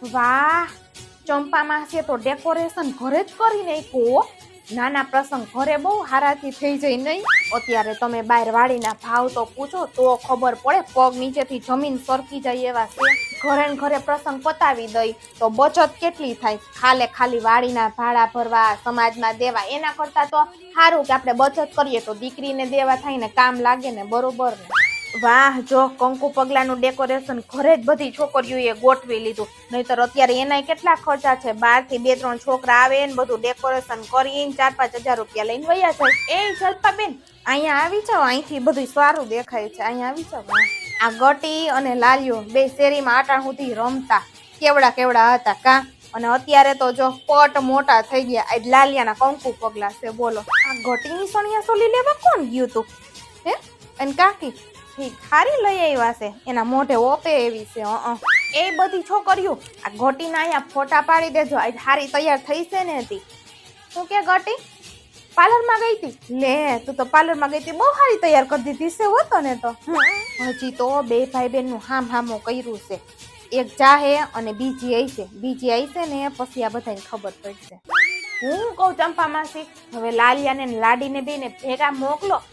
વાહ, ચંપા માસીએ તો ડેકોરેશન ઘરે જ કરી નાખ્યું. નાના પ્રસંગ ઘરે બહુ હારાથી થઈ જાય નહીં? અત્યારે તમે બહાર વાડીના ભાવ તો પૂછો તો ખબર પડે, પગ નીચેથી જમીન સરકી જાય એવા છે. ઘરે ને ઘરે પ્રસંગ પતાવી દઈ તો બચત કેટલી થાય? ખાલી વાડીના ભાડા ભરવા, સમાજમાં દેવા, એના કરતા તો સારું કે આપણે બચત કરીએ તો દીકરીને દેવા થાય ને કામ લાગે ને, બરોબર ને? વાહ, જો કંકુ પગલાનું ડેકોરેશન ઘરે જ બધી છોકરીઓએ ગોઠવી લીધું. નહીતર અત્યારે એનાય કેટલા ખર્ચા છે. 12 થી 2-3 છોકરા આવે ને બધું ડેકોરેશન કરીને 4-5 હજાર રૂપિયા લઈને વયા જાય. એ જલ્પાબેન, અહીંયા આવી જાવ, અહીંથી બધું સારું દેખાય છે. અહીંયા આવી જાવ. આ ગટી અને લાલિયો બે શેરીમાં આટા સુધી રમતા કેવડા હતા કા? અને અત્યારે તો જો પટ મોટા થઈ ગયા. આજ લાલિયાના કંકુ પગલા છે. બોલો, આ ગટીની સણિયા સોલી લેવા કોણ ગયું તું? હે, અને કાકી ખારી લઈ આવ્યા છે, એના મોઢે ઓપે એવી છે. એ બધી છોકરીઓ આ ગટીના અહીંયા ફોટા પાડી દેજો. આજ હારી તૈયાર થઈ છે ને હતી. શું કે ગટી પાર્લરમાં ગઈ હતી? લે, તું તો પાર્લરમાં ગઈ હતી, બહુ સારી તૈયાર કરી દીધી છે હોતો ને. તો હજી તો બે ભાઈ બહેન નું હામું કર્યું છે. એક જાહે અને બીજી આવી છે ને પછી આ બધાને ખબર પડશે. હું કહું ચંપા માસી, હવે લાલિયાને ને લાડીને બેને ભેગા મોકલો.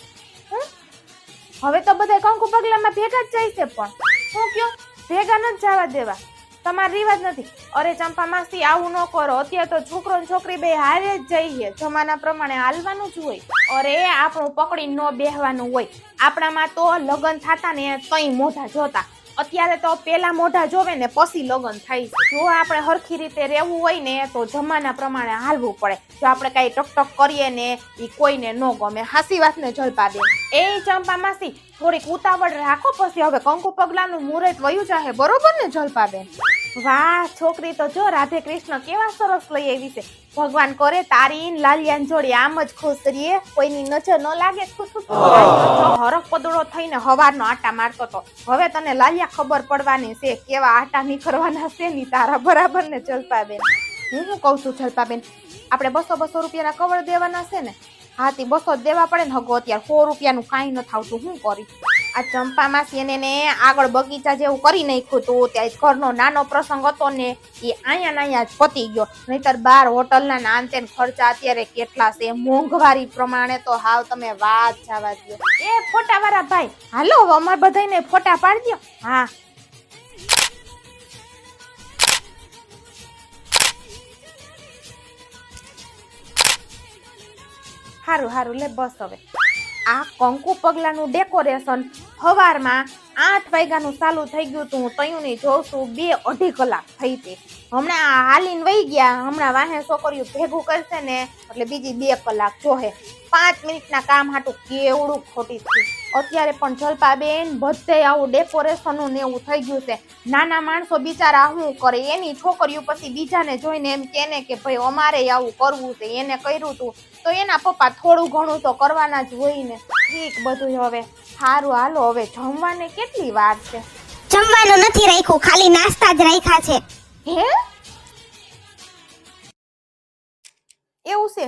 હવે તો બધા કંકુ પગલામાં ભેગા જ જાય છે, પણ શું કયો ભેગા નથી જવા દેવા? તમારો રિવાજ નથી. અરે ચંપા માસી, આવું ન કરો. અત્યારે તો છોકરો ને છોકરી બે હારે જ જઈએ, જમાના પ્રમાણે હાલવાનું જ હોય. અરે આપણું પકડી ન બેહવાનું હોય. આપણામાં તો લગ્ન થતા ને કઈ મોઢા જોતા. અત્યારે તો પેલા મોઢા જોવે ને પછી લગ્ન થાય. જો આપણે હરખી રીતે રહેવું હોય ને તો જમાના પ્રમાણે હાલવું પડે. જો આપણે કઈ ટક કરીએ ને એ કોઈને ન ગમે. હાસી વાત ને જલપાબેન? એ ચંપા માસી, થોડીક ઉતાવળ રાખો, પછી હવે કંકુ પગલાનું મુહૂર્ત વયું જાહે, બરોબર ને જલપાબેન? વાહ, છોકરી તો જો રાધે કૃષ્ણ કેવા સરસ લઈ આવી છે. ભગવાન કરે તારી લાલિયાન જોડી આમ જ ખુશ રહીએ, કોઈની નજર ન લાગે. હરખ પદડો થઈને હવારનો આટા મારતો હતો. હવે તને લાલિયા ખબર પડવાની છે કેવા આટા નીકળવાના છે ની તારા, બરાબર ને જલપાબેન? હું શું કઉ છું જલપાબેન, આપણે 200 રૂપિયાના કવર દેવાના છે ને? હાથી 200 દેવા પડે ને હગો. અત્યારે 100 રૂપિયાનું કાંઈ નથી આવતું. શું કરી આ ચંપા માસી એને આગળ બગીચા જેવું કરી નાખ્યું હતું. ત્યાં ઘરનો નાનો પ્રસંગ હતો ને એ અહીંયા જ પતી ગયો. નહીતર બાર હોટલના નાન તેન ખર્ચા અત્યારે કેટલા છે. મોંઘવારી પ્રમાણે તો હાવ તમે વાત જવા દો. એ ફોટા વાળા ભાઈ, હાલો અમારે બધાને ફોટા પાડી દો. હા, હારું લે બસ. હવે આ કંકુ પગલાનું ડેકોરેશન સવારમાં 8 વાગ્યાનું ચાલુ થઈ ગયું હતું. હું તયુંની જોઉં છું 2-2.5 કલાક થઈ હતી. હમણાં હાલીને વહી ગયા. હમણાં વાહે છોકરીઓ ભેગું કરશે ને એટલે બીજી 2 કલાક જોહે. 5 મિનિટના કામ હાટું કેવડું ખોટી છે. અત્યારે પણ જલપાબેન બધે આવું ડેકોરેશન ને એવું થઈ ગયું છે. નાના માણસો બિચારા શું કરે? એની છોકરીઓ પછી બીજાને જોઈને એમ કેને કે ભાઈ અમારે આવું કરવું છે. એને કર્યું હતું તો એના પપ્પા થોડું ઘણું તો કરવાના જ હોય ને. ઠીક બધું. હવે સારું, હાલો હવે જમવાને કેટલી વાર છે? જમવાનું નથી રાખ્યું, ખાલી નાસ્તા જ રાખ્યા છે. હે, એવું છે?